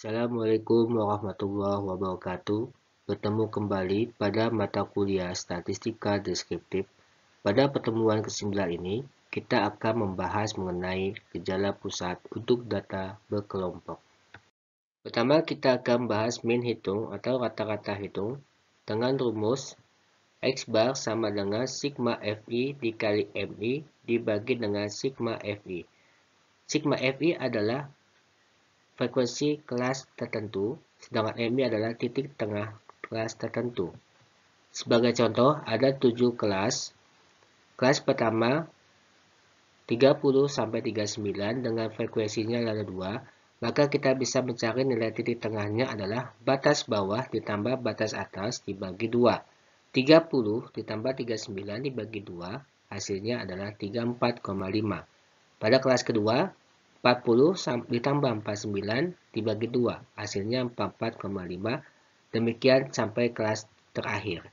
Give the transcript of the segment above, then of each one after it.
Assalamualaikum warahmatullahi wabarakatuh. Bertemu kembali pada mata kuliah Statistika Deskriptif. Pada pertemuan ke-9 ini, kita akan membahas mengenai gejala pusat untuk data berkelompok. Pertama, kita akan bahas min hitung atau rata-rata hitung dengan rumus X bar sama dengan sigma Fi dikali Mi dibagi dengan sigma Fi. Sigma Fi adalah frekuensi kelas tertentu, sedangkan Mi adalah titik tengah kelas tertentu. Sebagai contoh, ada 7 kelas. Kelas pertama 30-39 dengan frekuensinya adalah 2, maka kita bisa mencari nilai titik tengahnya adalah batas bawah ditambah batas atas dibagi 2. 30 ditambah 39 dibagi 2, hasilnya adalah 34,5. Pada kelas kedua, 40 ditambah 49 dibagi 2, hasilnya 44,5. Demikian sampai kelas terakhir.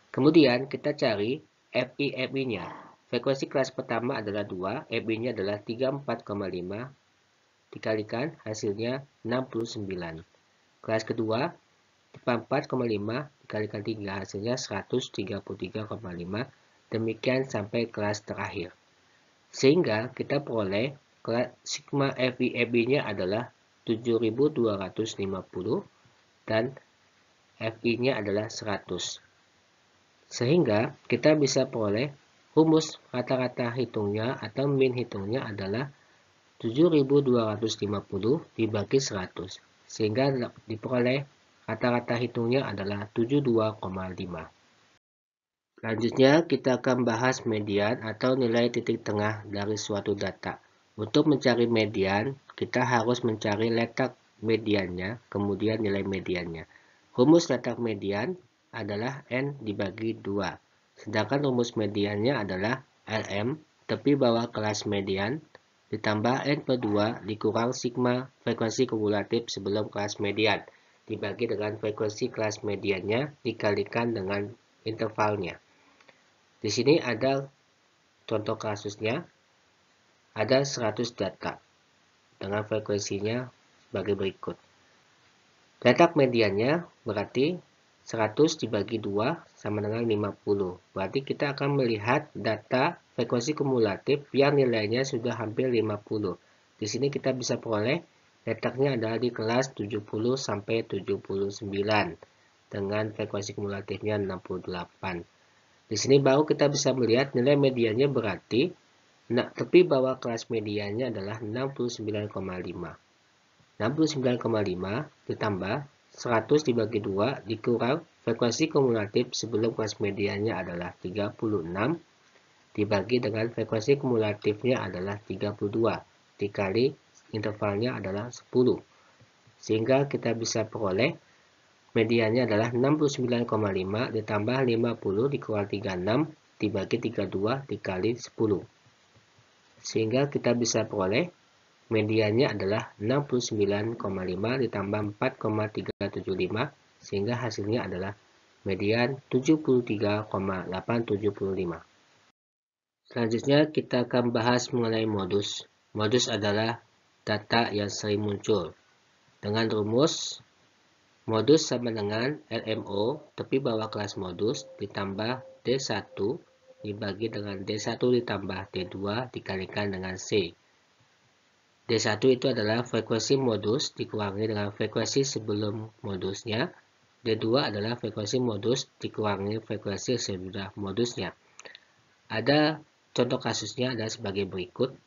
Kemudian kita cari FI-nya. Frekuensi kelas pertama adalah 2, FI-nya adalah 34,5, dikalikan hasilnya 69. Kelas kedua, 44,5 dikalikan 3, hasilnya 133,5. Demikian sampai kelas terakhir. Sehingga kita peroleh sigma FI-nya adalah 7250 dan Fi-nya adalah 100. Sehingga kita bisa peroleh rumus rata-rata hitungnya atau min hitungnya adalah 7250 dibagi 100. Sehingga diperoleh rata-rata hitungnya adalah 72,5. Selanjutnya, kita akan bahas median atau nilai titik tengah dari suatu data. Untuk mencari median, kita harus mencari letak mediannya, kemudian nilai mediannya. Rumus letak median adalah N dibagi 2. Sedangkan rumus mediannya adalah Lm, tepi bawah kelas median, ditambah N per 2 dikurang sigma frekuensi kumulatif sebelum kelas median, dibagi dengan frekuensi kelas mediannya dikalikan dengan intervalnya. Di sini ada contoh kasusnya, ada 100 data dengan frekuensinya sebagai berikut. Letak mediannya berarti 100 dibagi 2 sama dengan 50. Berarti kita akan melihat data frekuensi kumulatif yang nilainya sudah hampir 50. Di sini kita bisa peroleh letaknya adalah di kelas 70 sampai 79 dengan frekuensi kumulatifnya 68. Di sini baru kita bisa melihat nilai mediannya berarti tepi bawah kelas mediannya adalah 69,5. 69,5 ditambah 100 dibagi 2 dikurang frekuensi kumulatif sebelum kelas mediannya adalah 36 dibagi dengan frekuensi kumulatifnya adalah 32 dikali intervalnya adalah 10. Sehingga kita bisa peroleh mediannya adalah 69,5 ditambah 50 dikurang 36 dibagi 32 dikali 10. Sehingga kita bisa peroleh mediannya adalah 69,5 ditambah 4,375 sehingga hasilnya adalah median 73,875. Selanjutnya kita akan bahas mengenai modus. Modus adalah data yang sering muncul. Dengan rumus modus sama dengan LMO, tepi bawah kelas modus, ditambah D1 dibagi dengan D1 ditambah D2 dikalikan dengan C. D1 itu adalah frekuensi modus dikurangi dengan frekuensi sebelum modusnya. D2 adalah frekuensi modus dikurangi frekuensi sesudah modusnya. Ada contoh kasusnya adalah sebagai berikut.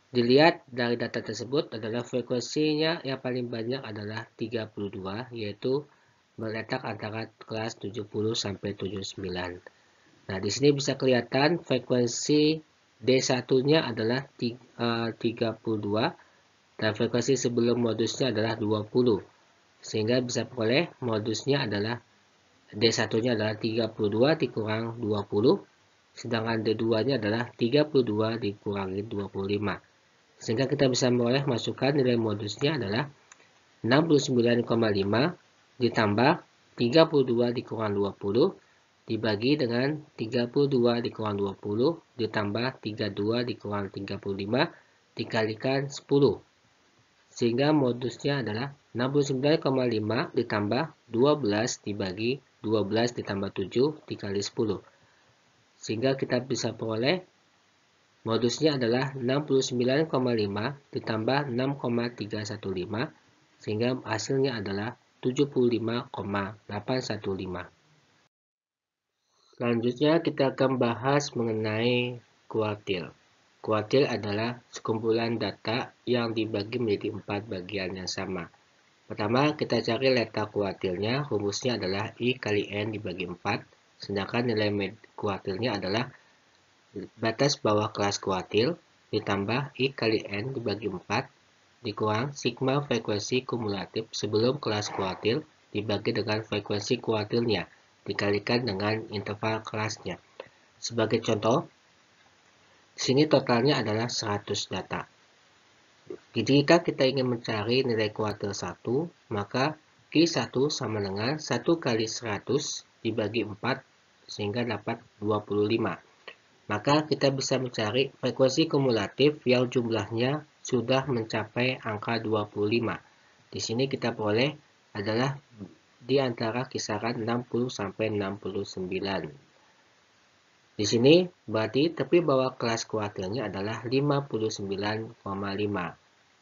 Dilihat dari data tersebut adalah frekuensinya yang paling banyak adalah 32, yaitu berletak antara kelas 70 sampai 79. Nah, di sini bisa kelihatan frekuensi D1-nya adalah 32 dan frekuensi sebelum modusnya adalah 20. Sehingga bisa peroleh modusnya adalah D1-nya adalah 32 dikurang 20, sedangkan D2-nya adalah 32 dikurangi 25. Sehingga kita bisa memperoleh masukkan nilai modusnya adalah 69,5 ditambah 32 dikurang 20 dibagi dengan 32 dikurang 20 ditambah 32 dikurang 35 dikalikan 10. Sehingga modusnya adalah 69,5 ditambah 12 dibagi 12 ditambah 7 dikali 10. Sehingga kita bisa peroleh modusnya adalah 69,5 ditambah 6,315 sehingga hasilnya adalah 75,815. Selanjutnya kita akan bahas mengenai kuartil. Kuartil adalah sekumpulan data yang dibagi menjadi 4 bagian yang sama. Pertama, kita cari letak kuartilnya, rumusnya adalah I kali N dibagi 4, sedangkan nilai kuartilnya adalah batas bawah kelas kuartil ditambah I kali N dibagi 4 dikurang sigma frekuensi kumulatif sebelum kelas kuartil dibagi dengan frekuensi kuartilnya dikalikan dengan interval kelasnya. Sebagai contoh, di sini totalnya adalah 100 data. Jika kita ingin mencari nilai kuartil 1, maka Q1 sama dengan 1 kali 100 dibagi 4 sehingga dapat 25. Maka kita bisa mencari frekuensi kumulatif yang jumlahnya sudah mencapai angka 25. Di sini kita peroleh adalah di antara kisaran 60 sampai 69. Di sini berarti tepi bawah kelas kuartilnya adalah 59,5.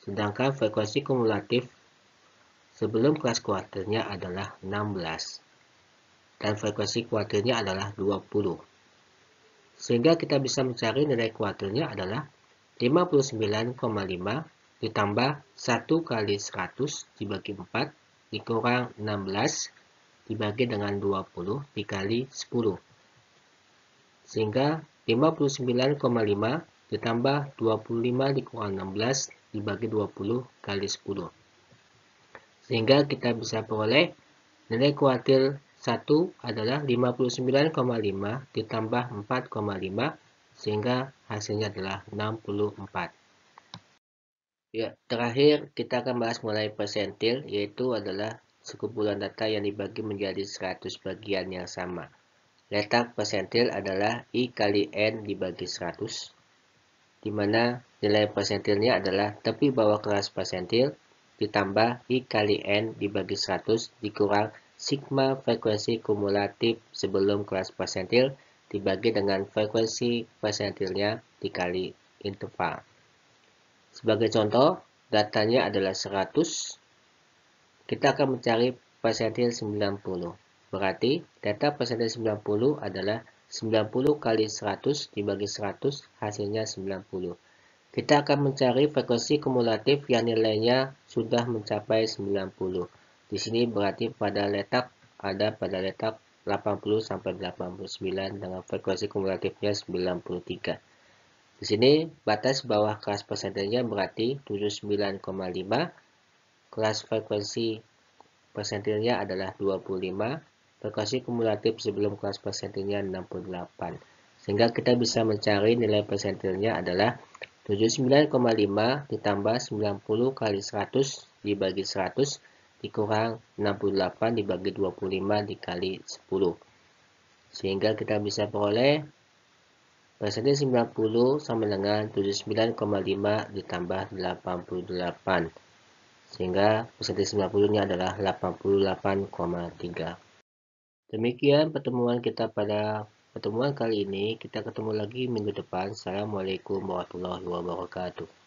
Sedangkan frekuensi kumulatif sebelum kelas kuartilnya adalah 16. Dan frekuensi kuartilnya adalah 20. Sehingga kita bisa mencari nilai kuartilnya adalah 59,5 ditambah 1 kali 100 dibagi 4 dikurang 16 dibagi dengan 20 dikali 10. Sehingga 59,5 ditambah 25 dikurang 16 dibagi 20 kali 10. Sehingga kita bisa peroleh nilai kuartil 1 adalah 59,5 ditambah 4,5 sehingga hasilnya adalah 64. Ya, terakhir kita akan bahas mengenai persentil, yaitu adalah sekumpulan data yang dibagi menjadi 100 bagian yang sama. Letak persentil adalah I kali N dibagi 100, di mana nilai persentilnya adalah tepi bawah kelas persentil ditambah I kali N dibagi 100 dikurang sigma frekuensi kumulatif sebelum kelas persentil dibagi dengan frekuensi persentilnya dikali interval. Sebagai contoh, datanya adalah 100, kita akan mencari persentil 90. Berarti data persentil 90 adalah 90 kali 100 dibagi 100 hasilnya 90. Kita akan mencari frekuensi kumulatif yang nilainya sudah mencapai 90. Di sini berarti pada letak 80 sampai 89 dengan frekuensi kumulatifnya 93. Di sini batas bawah kelas persentilnya berarti 79,5. Kelas frekuensi persentilnya adalah 25. Frekuensi kumulatif sebelum kelas persentilnya 68. Sehingga kita bisa mencari nilai persentilnya adalah 79,5 ditambah 90 kali 100 dibagi 100 dikurang 68 dibagi 25 dikali 10. Sehingga kita bisa peroleh persentil 90 sama dengan 79,5 ditambah 88. Sehingga persentil 90-nya adalah 88,3. Demikian pertemuan kita pada pertemuan kali ini. Kita ketemu lagi minggu depan. Assalamualaikum warahmatullahi wabarakatuh.